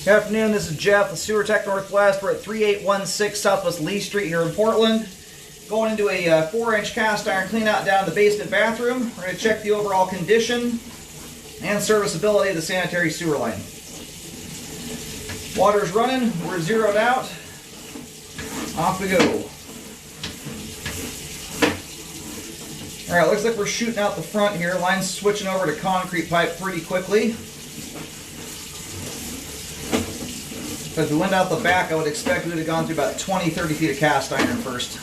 Good afternoon, this is Jeff with Sewer Tech Northwest. We're at 3816 Southwest Lee Street here in Portland. Going into a 4-inch cast iron clean out down the basement bathroom. We're going to check the overall condition and serviceability of the sanitary sewer line. Water's running, we're zeroed out. Off we go. Alright, looks like we're shooting out the front here. Line's switching over to concrete pipe pretty quickly. If we went out the back, I would expect we would have gone through about 20-30 feet of cast iron first.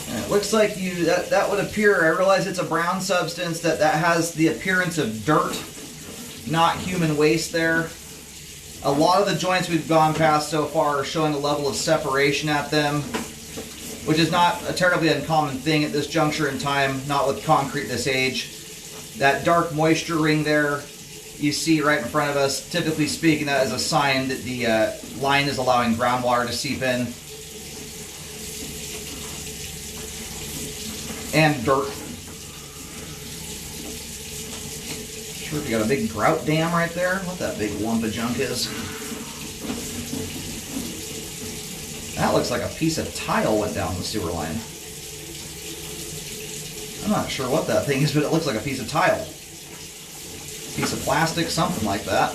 And it looks like that would appear, I realize it's a brown substance, that has the appearance of dirt, not human waste there. A lot of the joints we've gone past so far are showing a level of separation at them, which is not a terribly uncommon thing at this juncture in time, not with concrete this age. That dark moisture ring there you see right in front of us, typically speaking, that is a sign that the line is allowing groundwater to seep in. And dirt. Sure if you got a big grout dam right there, what that big lump of junk is. That looks like a piece of tile went down the sewer line. I'm not sure what that thing is, but it looks like a piece of tile. Piece of plastic, something like that.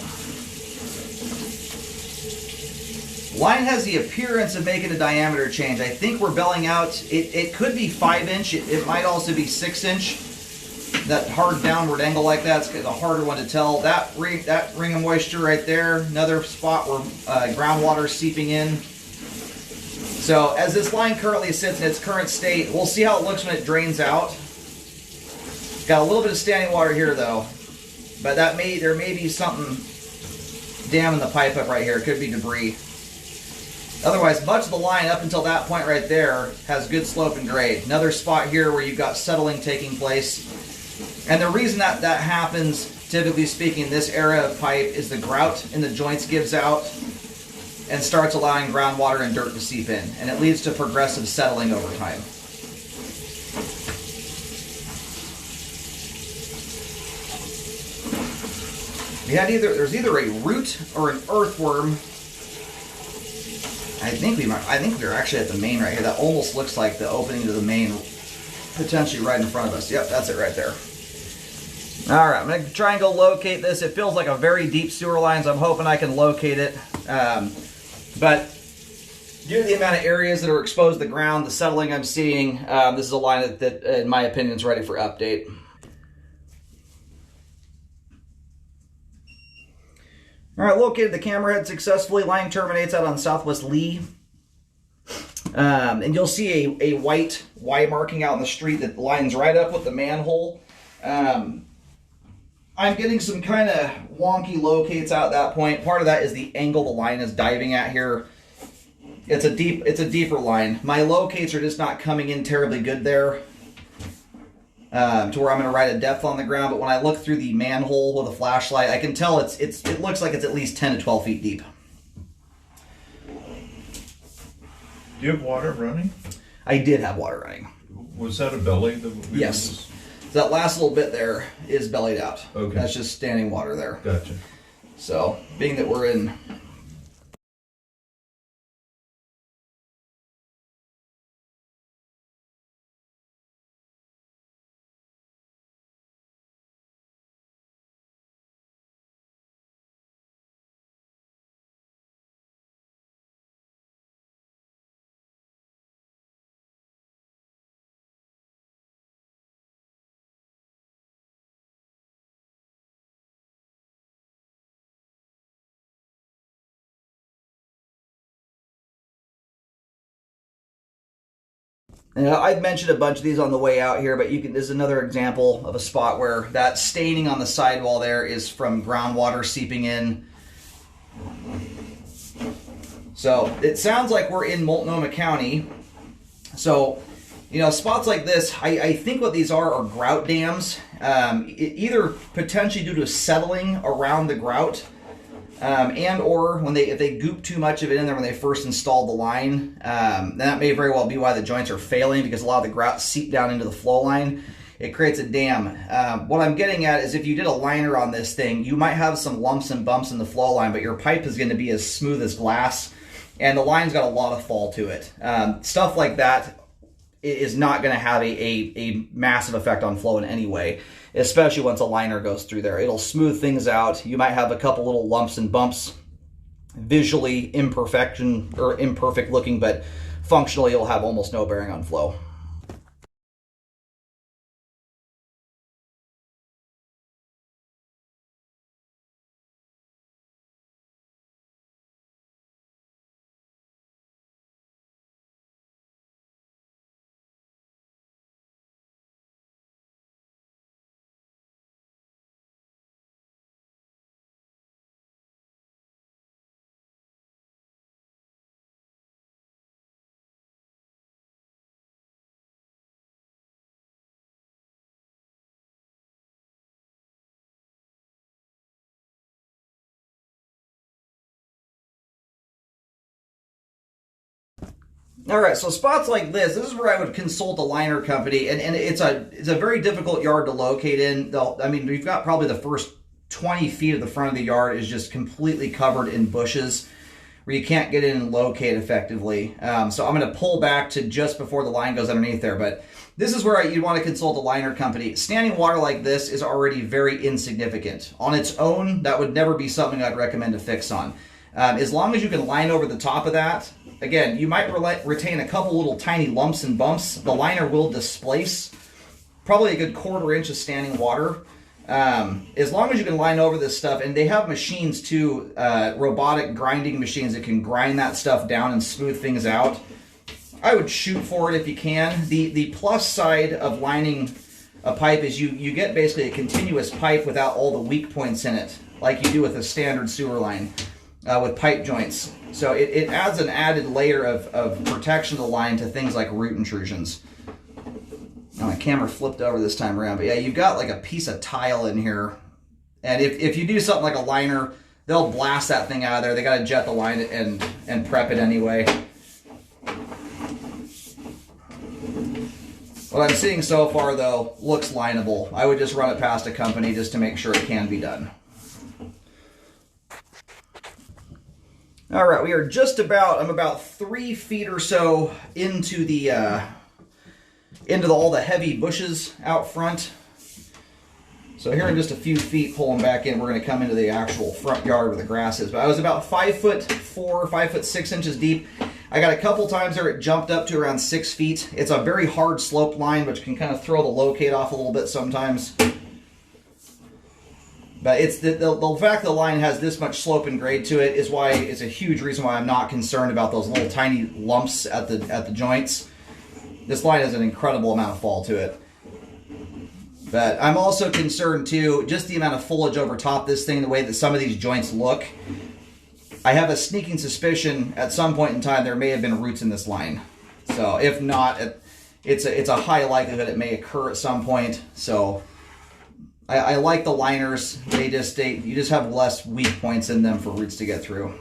Line has the appearance of making a diameter change. I think we're belling out, it could be 5-inch, it might also be 6-inch. That hard downward angle like that's a harder one to tell. That ring of moisture right there, another spot where groundwater is seeping in. So as this line currently sits in its current state, we'll see how it looks when it drains out. Got a little bit of standing water here though, but there may be something damming the pipe up right here. It could be debris. Otherwise, much of the line up until that point right there has good slope and grade. Another spot here where you've got settling taking place. And the reason that happens, typically speaking, this area of pipe is the grout in the joints gives out and starts allowing groundwater and dirt to seep in, and it leads to progressive settling over time. There's either a root or an earthworm. I think we're actually at the main right here. That almost looks like the opening to the main, potentially right in front of us. Yep, that's it right there. All right, I'm going to try and go locate this. It feels like a very deep sewer line, so I'm hoping I can locate it. But due to the amount of areas that are exposed to the ground, the settling I'm seeing, this is a line that in my opinion, is ready for update. All right, located the camera head successfully. Line terminates out on Southwest Lee. And you'll see a white Y marking out in the street that lines right up with the manhole. I'm getting some kind of wonky locates out at that point. Part of that is the angle the line is diving at here. It's a deeper line. My locates are just not coming in terribly good there to where I'm going to write a depth on the ground. But when I look through the manhole with a flashlight, I can tell it looks like it's at least 10 to 12 feet deep. Do you have water running? I did have water running. Was that a belly? Yes. So that last little bit there is bellied out. Okay. That's just standing water there. Gotcha. So, being that we're in I'd mentioned a bunch of these on the way out here, but this is another example of a spot where that staining on the sidewall there is from groundwater seeping in. So it sounds like we're in Multnomah County. So, spots like this, I think what these are grout dams, either potentially due to settling around the grout And or if they goop too much of it in there when they first installed the line, that may very well be why the joints are failing, because a lot of the grout seep down into the flow line. It creates a dam. What I'm getting at is if you did a liner on this thing, you might have some lumps and bumps in the flow line, but your pipe is going to be as smooth as glass, and the line's got a lot of fall to it. Stuff like that is not going to have a massive effect on flow in any way, especially once a liner goes through there. It'll smooth things out. You might have a couple little lumps and bumps, visually imperfect looking, but functionally it'll have almost no bearing on flow. All right, so spots like this is where I would consult a liner company, and it's a very difficult yard to locate in. I mean, we've got probably the first 20 feet of the front of the yard is just completely covered in bushes where you can't get in and locate effectively. So I'm going to pull back to just before the line goes underneath there, but this is where you'd want to consult a liner company. Standing water like this is already very insignificant. On its own, that would never be something I'd recommend to fix on. As long as you can line over the top of that, again, you might retain a couple little tiny lumps and bumps. The liner will displace probably a good 1/4 inch of standing water. As long as you can line over this stuff, and they have machines too, robotic grinding machines that can grind that stuff down and smooth things out. I would shoot for it if you can. The plus side of lining a pipe is you get basically a continuous pipe without all the weak points in it, like you do with a standard sewer line. With pipe joints. So it adds an added layer of protection to the line to things like root intrusions. Now my camera flipped over this time around, but yeah, you've got like a piece of tile in here. And if you do something like a liner, they'll blast that thing out of there. They got to jet the line and prep it anyway. What I'm seeing so far, though, looks lineable. I would just run it past a company just to make sure it can be done. All right, we are I'm about 3 feet or so into all the heavy bushes out front. So here in just a few feet, pulling back in, we're going to come into the actual front yard where the grass is. But I was about 5'4", 5'6" deep. I got a couple times there it jumped up to around 6 feet. It's a very hard slope line, which can kind of throw the locate off a little bit sometimes. But it's the fact the line has this much slope and grade to it is why it's a huge reason why I'm not concerned about those little tiny lumps at the joints. This line has an incredible amount of fall to it. But I'm also concerned too, just the amount of foliage over top this thing, the way that some of these joints look. I have a sneaking suspicion at some point in time there may have been roots in this line. So if not, it's a high likelihood it may occur at some point. So I like the liners. You just have less weak points in them for roots to get through.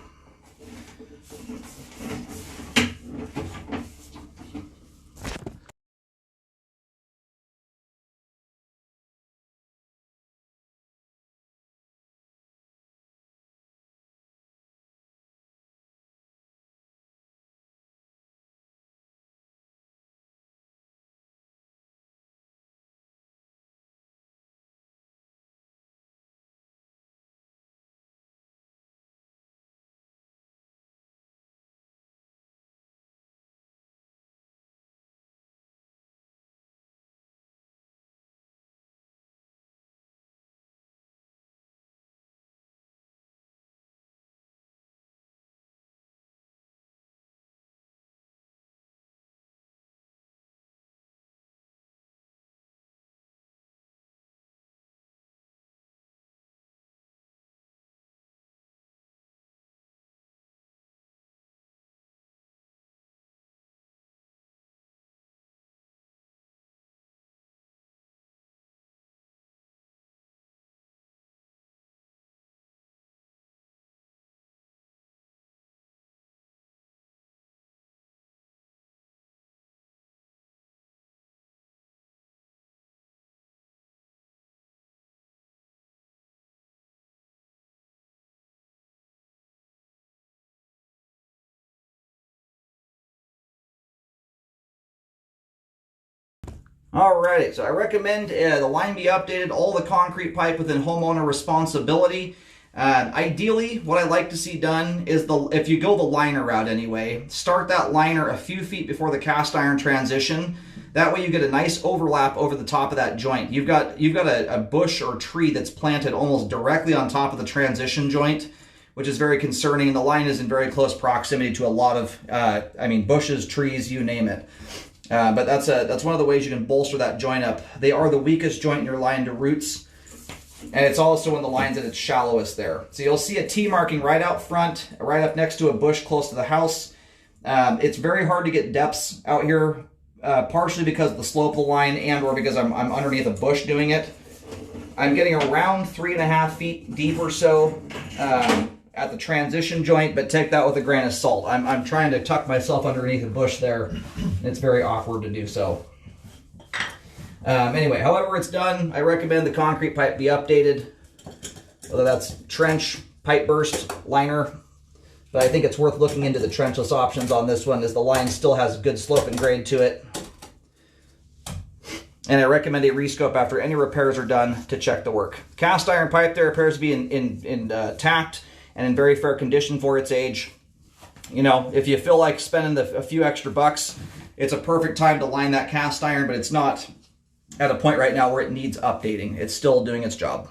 Alrighty, so I recommend the line be updated, all the concrete pipe within homeowner responsibility. Ideally, what I like to see done is if you go the liner route anyway, start that liner a few feet before the cast iron transition. That way you get a nice overlap over the top of that joint. You've got a bush or tree that's planted almost directly on top of the transition joint, which is very concerning. And the line is in very close proximity to a lot of, bushes, trees, you name it. But that's one of the ways you can bolster that joint up. They are the weakest joint in your line to roots, and it's also when the line's at its shallowest there. So you'll see a T marking right out front, right up next to a bush close to the house. It's very hard to get depths out here, partially because of the slope of the line and or because I'm underneath a bush doing it. I'm getting around 3.5 feet deep or so at the transition joint, but take that with a grain of salt. I'm trying to tuck myself underneath a bush there, and it's very awkward to do so. Anyway, however it's done, I recommend the concrete pipe be updated, whether that's trench, pipe burst, liner, but I think it's worth looking into the trenchless options on this one, as the line still has good slope and grade to it. And I recommend a rescope after any repairs are done to check the work. Cast iron pipe there appears to be intact and in very fair condition for its age. You know, if you feel like spending a few extra bucks, it's a perfect time to line that cast iron, but it's not at a point right now where it needs updating. It's still doing its job.